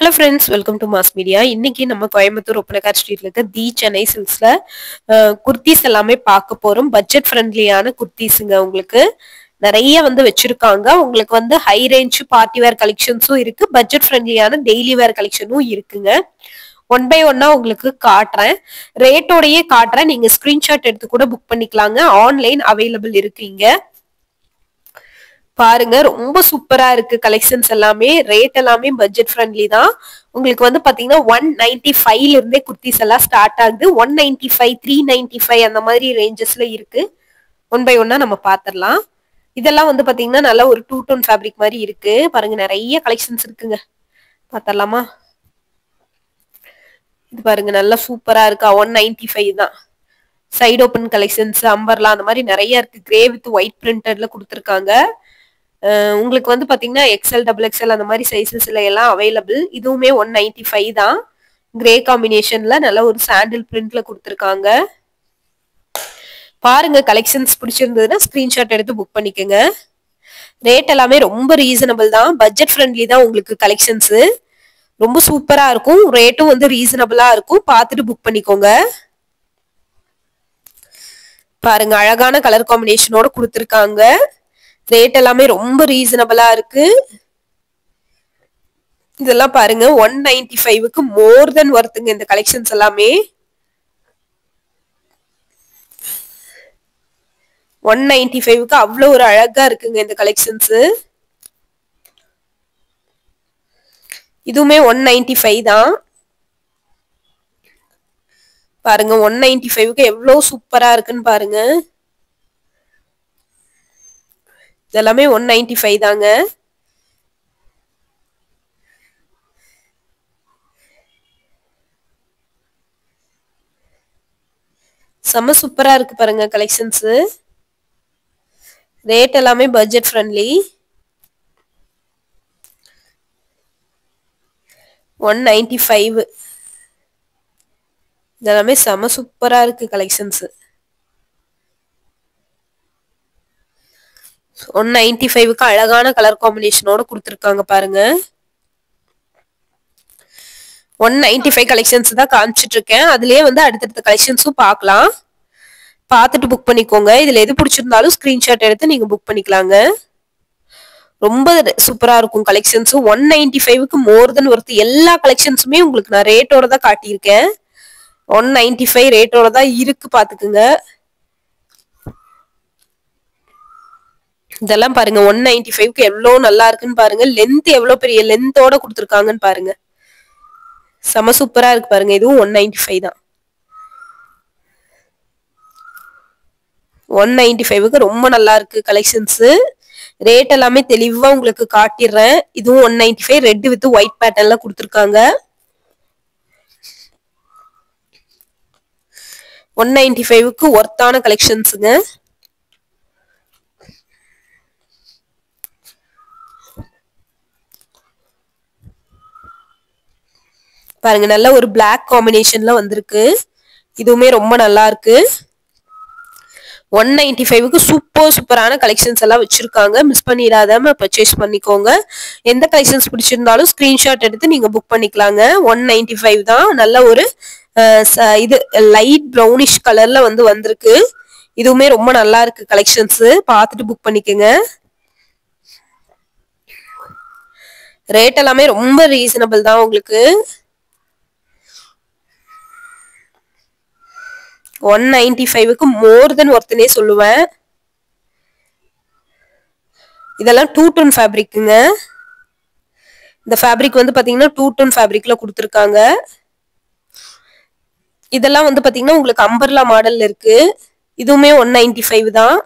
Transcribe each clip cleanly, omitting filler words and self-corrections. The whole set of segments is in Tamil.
Hello friends, welcome to Mass Media. இன்னைக்கு நம்ம கோயம்புத்தூர் ஒப்பனக்கார் ஸ்ட்ரீட்ல இருக்க தி சென்னை சில்க்ஸ்ல குர்த்திஸ் எல்லாமே பார்க்க போறோம். பட்ஜெட் ஃப்ரெண்ட்லியான குர்த்திஸுங்க. உங்களுக்கு நிறைய வச்சிருக்காங்க. உங்களுக்கு ஹை ரேஞ்ச் பார்ட்டி வேர் கலெக்ஷன்ஸும் இருக்கு, பட்ஜெட் ஃப்ரெண்ட்லியான டெய்லி வேர் கலெக்ஷனும் இருக்குங்க. ஒன் பை ஒன்னா உங்களுக்கு காட்டுறேன், ரேட்டோடயே காட்டுறேன். நீங்க ஸ்கிரீன்ஷாட் எடுத்து கூட புக் பண்ணிக்கலாங்க. ஆன்லைன் அவைலபிள் இருக்கு இங்க. பாருங்க, ரொம்ப சூப்பரா இருக்கு கலெக்ஷன்ஸ் எல்லாமே. ரேட் எல்லாமே பட்ஜெட் ஃப்ரெண்ட்லி தான். உங்களுக்கு பாத்தீங்கன்னா 195ல இருந்தே குர்த்திஸ் எல்லாம் ஸ்டார்ட் ஆகுது. 195, 395 அந்த மாதிரி ரேஞ்சஸ்ல இருக்கு. ஒன் பை ஒன்னா நம்ம பாத்திரலாம். இதெல்லாம் பாத்தீங்கன்னா நல்ல ஒரு டூ டோன் ஃபேப்ரிக் மாதிரி இருக்கு. பாருங்க, நிறைய கலெக்ஷன்ஸ் இருக்குங்க. பாத்திரலாமா? இது பாருங்க, நல்லா சூப்பரா இருக்கா. 195 தான். சைடு ஓப்பன் கலெக்ஷன்ஸ், அம்பர்லாம் அந்த மாதிரி நிறைய இருக்கு. கிரே வித் ஒயிட் பிரிண்டட்ல கொடுத்துருக்காங்க. உங்களுக்கு பாத்தீங்கன்னா எக்ஸ்எல், டபுள் எக்ஸ்எல் அந்த மாதிரி சைசஸ்ல எல்லாம் அவைலபிள். இதுவுமே 195 தான். கிரே காம்பினேஷன்ல நல்ல ஒரு சாண்டில் பிரிண்ட்ல கொடுத்துருக்காங்க. பாருங்க, கலெக்ஷன்ஸ் பிடிச்சிருந்ததுன்னா ஸ்கிரீன்ஷாட் எடுத்து புக் பண்ணிக்கோங்க. ரேட் எல்லாமே ரொம்ப ரீசனபிள் தான், பட்ஜெட் ஃப்ரெண்ட்லி தான். உங்களுக்கு கலெக்ஷன்ஸ் ரொம்ப சூப்பரா இருக்கும். ரேட்டும் ரீசனபிளா இருக்கும். பார்த்துட்டு புக் பண்ணிக்கோங்க. பாருங்க, அழகான கலர் காம்பினேஷனோட கொடுத்துருக்காங்க. ரேட் எல்லாமே ரொம்ப ரீசனபிளா இருக்கு. இதெல்லாம் பாருங்க, 195க்கு மோர் தென் வர்த்துங்க இந்த கலெக்ஷன்ஸ் எல்லாமே. 195க்கு அவ்வளவு ஒரு அழகா இருக்குங்க இந்த கலெக்ஷன்ஸ். இதுவுமே 195 தான். பாருங்க, 195க்கு எவ்வளவு சூப்பரா இருக்குன்னு பாருங்க. இதெல்லாமே 195 தாங்க. செம்ம சூப்பரா இருக்கு பாருங்க கலெக்ஷன்ஸ். ரேட் எல்லாமே பட்ஜெட் ஃப்ரெண்ட்லி. 195. இதெல்லாமே செம்ம சூப்பரா இருக்கு கலெக்ஷன்ஸ். 195க்கு அழகான கலர் காம்பினேஷனோட கொடுத்துருக்காங்க பாருங்க. 195 கலெக்ஷன்ஸ் தான் காமிச்சிட்டு இருக்கேன். அதுலயே அடுத்தடுத்த கலெக்ஷன்ஸும் பார்க்கலாம். பார்த்துட்டு புக் பண்ணிக்கோங்க. இதுல எது பிடிச்சிருந்தாலும் ஸ்கிரீன்ஷாட் எடுத்து நீங்க புக் பண்ணிக்கலாங்க. ரொம்ப சூப்பரா இருக்கும் கலெக்ஷன்ஸ். 195க்கு மோர் தென் ஒர்த். எல்லா கலெக்ஷன்ஸுமே உங்களுக்கு நான் ரேட்டோட தான் காட்டியிருக்கேன். 195 ரேட்டோட தான் இருக்கு, பாத்துக்குங்க. இதெல்லாம் பாருங்க, 195க்கு எவ்வளவு நல்லா இருக்குன்னு பாருங்க. லென்த் எவ்வளவு பெரிய லென்த்தோட கொடுத்துருக்காங்கன்னு பாருங்க. செம சூப்பரா இருக்கு பாருங்க. இதுவும் 195 தான். 195க்கு ரொம்ப நல்லா இருக்கு கலெக்ஷன்ஸ். ரேட் எல்லாமே தெளிவா உங்களுக்கு காட்டிடுறேன். இதுவும் 195, ரெட் வித் ஒயிட் பேட்டர்ன்ல கொடுத்துருக்காங்க. 195க்கு ஒர்த்தான கலெக்ஷன்ஸுங்க. பாருங்க, நல்ல ஒரு பிளாக் காம்பினேஷன்ல வந்திருக்கு. இதுவுமே ரொம்ப நல்லா இருக்கு. 195க்கு சூப்பரான கலெக்ஷன்ஸ் எல்லாம் வச்சிருக்காங்க. மிஸ் பண்ணிடாம பர்ச்சேஸ் பண்ணிக்கோங்க. எந்த கலெக்ஷன்ஸ் பிடிச்சிருந்தாலும் ஸ்கிரீன்ஷாட் எடுத்து நீங்க புக் பண்ணிக்கலாங்க. 195 தான். நல்ல ஒரு இது லைட் ப்ரௌனிஷ் கலர்ல வந்திருக்கு. இதுவுமே ரொம்ப நல்லா இருக்கு கலெக்ஷன்ஸ். பார்த்துட்டு புக் பண்ணிக்கோங்க. ரேட் எல்லாமே ரொம்ப ரீசனபிள் தான் உங்களுக்கு. 195க்கு மோர் தென் ஒர்த்னே சொல்லுவேன். இதெல்லாம் டூ டோன் ஃபேப்ரிக்குங்க. இந்த ஃபேப்ரிக் பாத்தீங்கன்னா டூ டோன் ஃபேப்ரிக்ல கொடுத்துருக்காங்க. இதெல்லாம் பாத்தீங்கன்னா உங்களுக்கு அம்பர்லா மாடல்ல இருக்கு. இதுவுமே 195 தான்.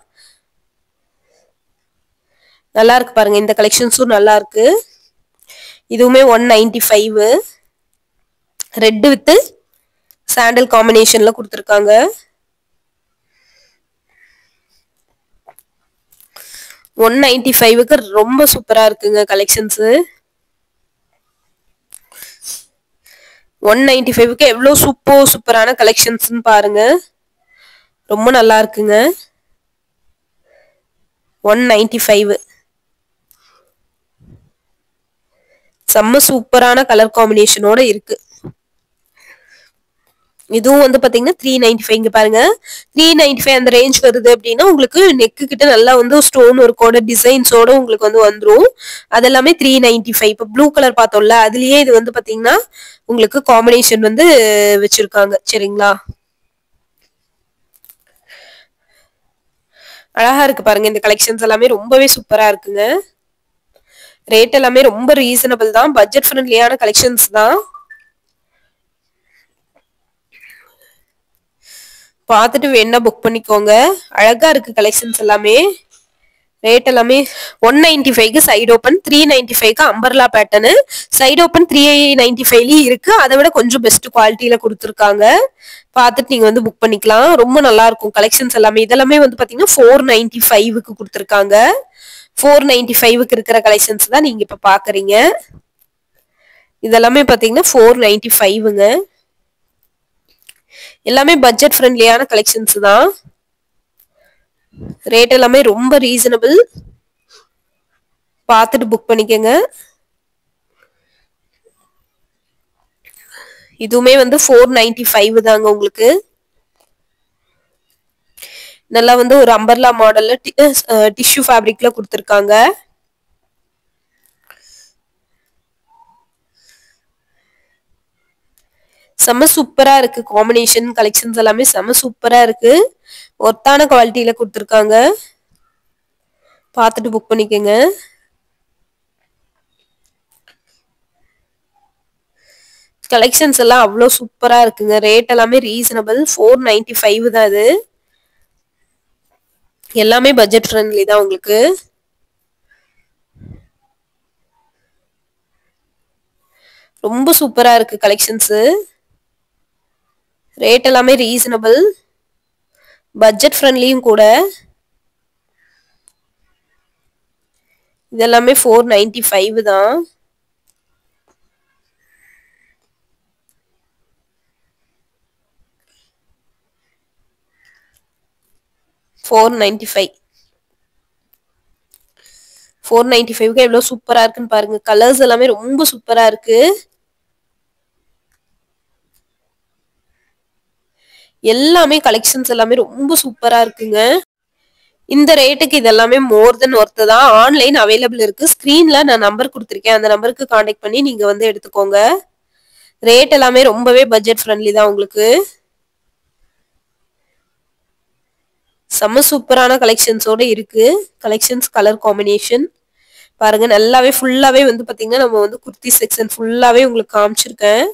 நல்லா இருக்கு பாருங்க. இந்த கலெக்ஷன்ஸும் நல்லா இருக்கு. இதுவுமே 195. ரெட் வித் சாண்டல் காம்பினேஷன்ல கொடுத்துருக்காங்க. $195க்கு ரொம்ப சூப்பரா இருக்குங்க கலெக்ஷன்ஸ். 195க்கு எவ்வளவு சூப்பரான கலெக்ஷன்ஸ் பாருங்க. ரொம்ப நல்லா இருக்குங்க. 195 செம்ம சூப்பரான கலர் காம்பினேஷனோட இருக்கு. இதுவும் வந்து பாத்தீங்கன்னா 395 இங்க பாருங்க 395 அந்த ரேஞ்ச் வருது அப்படின்னா உங்களுக்கு நெக்கு கிட்ட நல்லா வந்து ஸ்டோன் ஒர்க்கோட டிசைன்ஸோட உங்களுக்கு வந்து வந்துரும். அதெல்லாமே 395. இப்ப ப்ளூ கலர் பார்த்தோம்ல அதுலயே இது வந்து பாத்தீங்கன்னா உங்களுக்கு காம்பினேஷன் வந்து வச்சிருக்காங்க. சரிங்களா, அழகா இருக்கு பாருங்க. இந்த கலெக்ஷன்ஸ் எல்லாமே ரொம்பவே சூப்பரா இருக்குங்க. ரேட் எல்லாமே ரொம்ப ரீசனபிள் தான், பட்ஜெட் ஃப்ரெண்ட்லியான கலெக்ஷன்ஸ் தான். பார்த்துட்டு வேணா புக் பண்ணிக்கோங்க. அழகா இருக்கு கலெக்ஷன்ஸ் எல்லாமே. ரேட் எல்லாமே 195க்கு சைடு ஓப்பன், 395க்கு அம்பர்லா பேட்டர்னு. சைடு ஓப்பன் 395லயும் இருக்கு, அதை விட கொஞ்சம் பெஸ்ட் குவாலிட்டியில கொடுத்துருக்காங்க. பார்த்துட்டு நீங்க வந்து புக் பண்ணிக்கலாம். ரொம்ப நல்லா இருக்கும் கலெக்ஷன்ஸ் எல்லாமே. இதெல்லாமே வந்து பாத்தீங்கன்னா 495க்கு கொடுத்துருக்காங்க. 495க்கு இருக்கிற கலெக்ஷன்ஸ் தான் நீங்க இப்ப பாக்குறீங்க. இதெல்லாமே பாத்தீங்கன்னா 495ங்க. எல்லாமே பட்ஜெட் ஃப்ரெண்ட்லியான கலெக்ஷன்ஸ் தான். ரேட் எல்லாமே ரொம்ப ரீசனபிள், பார்த்துட்டு புக் பண்ணிக்கங்க. இதுவுமே வந்து 495 தாங்க உங்களுக்கு. நல்லா வந்து ஒரு அம்பர்லா மாடல்ல டிஷ்யூ ஃபேப்ரிக்ல கொடுத்துருக்காங்க. செம்ம சூப்பரா இருக்கு காம்பினேஷன். கலெக்ஷன்ஸ் எல்லாமே செம்ம சூப்பரா இருக்கு, ஒர்த்தான குவாலிட்டியில கொடுத்துருக்காங்க. பார்த்துட்டு புக் பண்ணிக்கங்க. கலெக்ஷன்ஸ் எல்லாம் அவ்வளோ சூப்பரா இருக்குங்க. ரேட் எல்லாமே ரீசனபிள், 495 தான் இது. எல்லாமே பட்ஜெட் ஃப்ரெண்ட்லி தான் உங்களுக்கு. ரொம்ப சூப்பரா இருக்கு கலெக்ஷன்ஸ். ரேட் எல்லாமே ரீசனபிள், பட்ஜெட் ஃப்ரெண்ட்லியும் கூட. இதெல்லாமே 495 தான். $495 எவ்வளவு சூப்பரா இருக்குன்னு பாருங்க. கலர்ஸ் எல்லாமே ரொம்ப சூப்பரா இருக்கு. எல்லாமே கலெக்ஷன்ஸ் எல்லாமே ரொம்ப சூப்பரா இருக்குங்க. இந்த ரேட்டுக்கு இதெல்லாமே மோர் தென் ஒர்த் தான். ஆன்லைன் அவைலபிள் இருக்கு. ஸ்கிரீன்ல நான் நம்பர் கொடுத்துருக்கேன், அந்த நம்பருக்கு கான்டாக்ட் பண்ணி நீங்க வந்து எடுத்துக்கோங்க. ரேட் எல்லாமே ரொம்பவே பட்ஜெட் ஃப்ரெண்ட்லி தான் உங்களுக்கு. செம்ம சூப்பரான கலெக்ஷன்ஸோட இருக்கு. கலெக்ஷன்ஸ் கலர் காம்பினேஷன் பாருங்க. நல்லாவே ஃபுல்லாவே வந்து பாத்தீங்கன்னா நம்ம வந்து குர்த்தி செக்ஷன் ஃபுல்லாவே உங்களுக்கு காமிச்சிருக்கேன்.